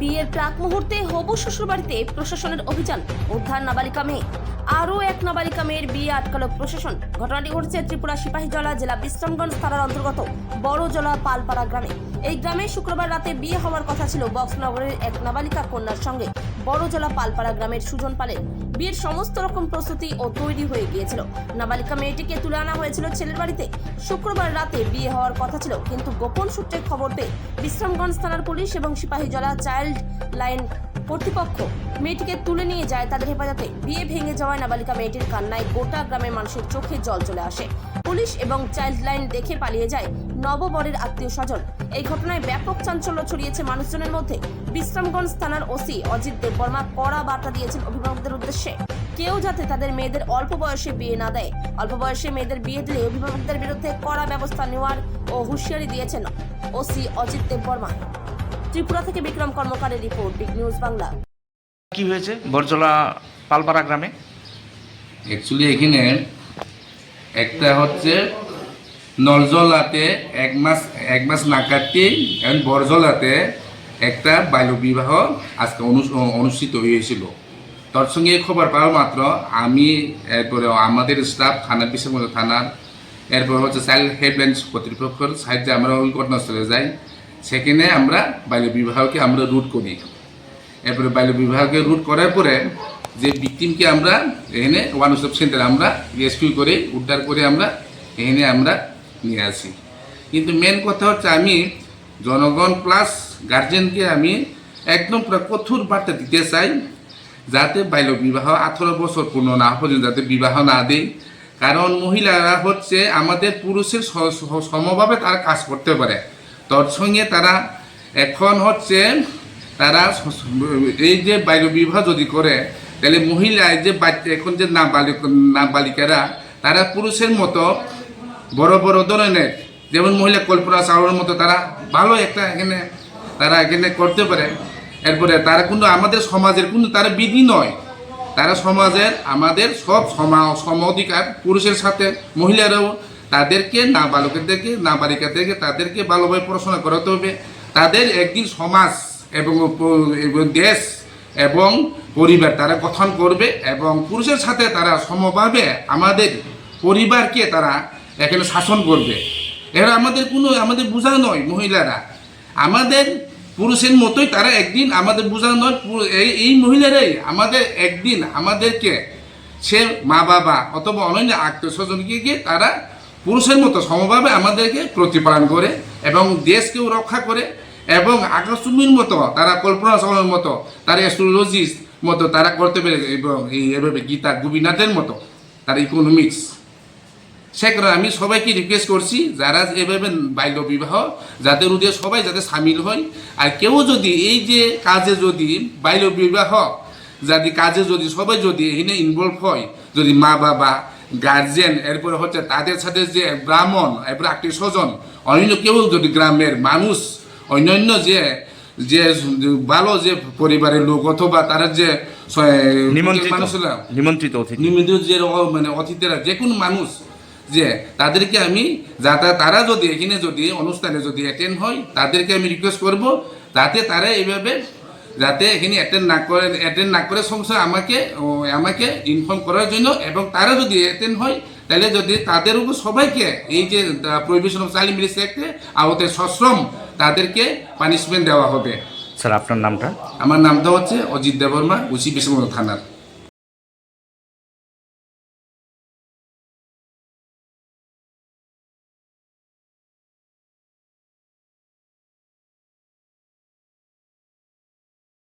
বিয়ের প্রাক মুহূর্তে হবু শ্বশুরবাড়িতে প্রশাসনের অভিযান, উদ্ধার নাবালিকা মেয়ে। আরও এক নাবালিকা মেয়ের বিয়ে আটকালো প্রশাসন। ঘটনাটি ঘটেছে ত্রিপুরা সিপাহীজলা জেলা বিশ্রামগঞ্জ থানার অন্তর্গত বড়জলা পালপাড়া গ্রামে। এই গ্রামে শুক্রবার রাতে বিয়ে হওয়ার কথা ছিল বক্সনগরের এক নাবালিকা কন্যার সঙ্গে। বড়জলা পালপাড়া গ্রামের সুজন পালের বিয়ের সমস্ত রকম প্রস্তুতি ও তৈরি হয়ে গিয়েছিল। নাবালিকা মেয়েটিকে তুলে আনা হয়েছিল ছেলের বাড়িতে। শুক্রবার রাতে বিয়ে হওয়ার কথা ছিল, কিন্তু গোপন সূত্রে খবর পেয়ে বিশ্রামগঞ্জ থানার পুলিশ এবং সিপাহীজলা চাইল্ড লাইন কর্তৃপক্ষ মেয়েটিকে তুলে নিয়ে যায় তাদের হেফাজতে। বিয়ে ভেঙে যাওয়ায় নাবালিকা মেয়েটির কান্নায় গোটা গ্রামের মানুষের চোখে জল চলে আসে। পুলিশ এবং চাইল্ড লাইন দেখে পালিয়ে যায় নববরের আত্মীয় স্বজন। এই ঘটনায় ব্যাপক চাঞ্চল্য ছড়িয়েছে মানুষজনের মধ্যে। বিশ্রামগঞ্জ থানার ওসি অজিত দেববর্মা কড়া বার্তা দিয়েছেন অভিভাবকদের উদ্দেশ্যে, কেউ যাতে তাদের মেয়েদের অল্প বয়সে বিয়ে না দেয়। অল্প বয়সে মেয়েদের বিয়ে দিলে অভিভাবকদের বিরুদ্ধে কড়া ব্যবস্থা নেওয়ার ও হুঁশিয়ারি দিয়েছেন ওসি অজিত দেববর্মা। ত্রিপুরা থেকে বিক্রম কর্মকারের রিপোর্ট, বিগ নিউজ বাংলা। কি হয়েছে বড়জলা পালপাড়া গ্রামে? অ্যাকচুয়ালি এখানে একটা হচ্ছে নলজলাতে এক মাস না কাটতেই এখন বড়জলাতে একটা বাল্যবিবাহ আজকে অনুষ্ঠিত হয়েছিল। তার সঙ্গে খবর পাওয়া মাত্র আমি, এরপরে আমাদের স্টাফ থানার বিশ্রামগঞ্জ থানার, এরপর হচ্ছে চাইল্ড হেল্পলাইন কর্তৃপক্ষের সাহায্যে আমরা ওই ঘটনাস্থলে যাই। সেখানে আমরা বাল্যবিবাহকে আমরা রুট করি। এরপরে বাল্যবিবাহকে রুট করার পরে যে ভিকটিমকে আমরা এখানে ওয়ান স্টপ সেন্টারে আমরা রেস্কিউ করে উদ্ধার করে আমরা এখানে আমরা নিয়ে আসি। কিন্তু মেন কথা হচ্ছে আমি জনগণ প্লাস গার্জেনকে আমি একদম পুরো কঠোর বার্তা দিতে চাই, যাতে বাল্যবিবাহ 18 বছর পূর্ণ না পর্যন্ত যাতে বিবাহ না দেয়। কারণ মহিলারা হচ্ছে আমাদের পুরুষের সমভাবে তারা কাজ করতে পারে। তার সঙ্গে তারা এখন হচ্ছে তারা এই যে বাল্যবিবাহ যদি করে, তাহলে মহিলা যে বাচ্চা এখন যে নাবালিকারা তারা পুরুষের মতো বড় বড় ধরনের, যেমন মহিলা কল্পনা চাওয়ার মতো তারা ভালো একটা এখানে করতে পারে। এরপরে তারা কিন্তু আমাদের সমাজের কিন্তু তারা বিধি নয়, তারা সমাজের আমাদের সব সম অধিকার পুরুষের সাথে মহিলারাও তাদেরকে নাবালিকাদেরকে তাদেরকে ভালোভাবে পড়াশোনা করাতে হবে। তাদের একদিন সমাজ এবং দেশ এবং পরিবার তারা গঠন করবে এবং পুরুষের সাথে তারা সমভাবে আমাদের পরিবারকে তারা এখানে শাসন করবে। এরা আমাদের বোঝা নয়, মহিলারা আমাদের পুরুষের মতোই তারা একদিন আমাদের বোঝা নয়। এই মহিলারাই আমাদের একদিন আমাদেরকে সে মা বাবা অথবা অন্যান্য আত্মীয় স্বজনকে গিয়ে তারা পুরুষের মতো সমভাবে আমাদেরকে প্রতিপালন করে এবং দেশকেও রক্ষা করে এবং আকাশচুম্বীর মতো তারা কল্পনা চাওয়ার মতো তারা অ্যাস্ট্রোলজির মতো তারা করতে পারে এবং এভাবে গীতা গোপীনাথের মতো তারা ইকোনমিক্স। সে কারণে আমি সবাইকে রিকোয়েস্ট করছি যারা এভাবে বাল্যবিবাহ যাতে রুদে সবাই যাতে সামিল হয়। আর কেউ যদি এই যে কাজে যদি বাল্যবিবাহ কাজে যদি সবাই যদি এখানে ইনভলভ হয়, যদি মা বাবা গার্জেন এরপরে হচ্ছে তাদের সাথে যে ব্রাহ্মণ এরপরে আত্মীয় স্বজন অন্য কেউ যদি গ্রামের মানুষ অন্যান্য যে ভালো যে পরিবারের লোক অথবা তারা যে নিমন্ত্রিত যে মানে অতিথিরা যে কোনো মানুষ যে তাদেরকে আমি তারা যদি এখানে যদি অনুষ্ঠানে যদি অ্যাটেন্ড হয় তাদেরকে আমি রিকোয়েস্ট করব যাতে তারা এইভাবে যাতে এখানে অ্যাটেন্ড না করে সংসার আমাকে ইনফর্ম করার জন্য, এবং তারা যদি অ্যাটেন্ড হয় তাহলে যদি তাদের উপর সবাইকে এই যে প্রহিবিশন অফ চাইল্ড ম্যারেজ অ্যাক্টে আওতায় সশ্রম তাদেরকে পানিশমেন্ট দেওয়া হবে। স্যার আপনার নামটা? আমার নামটা হচ্ছে অজিত দেববর্মা, ওসি বিশ্রামগঞ্জ থানার।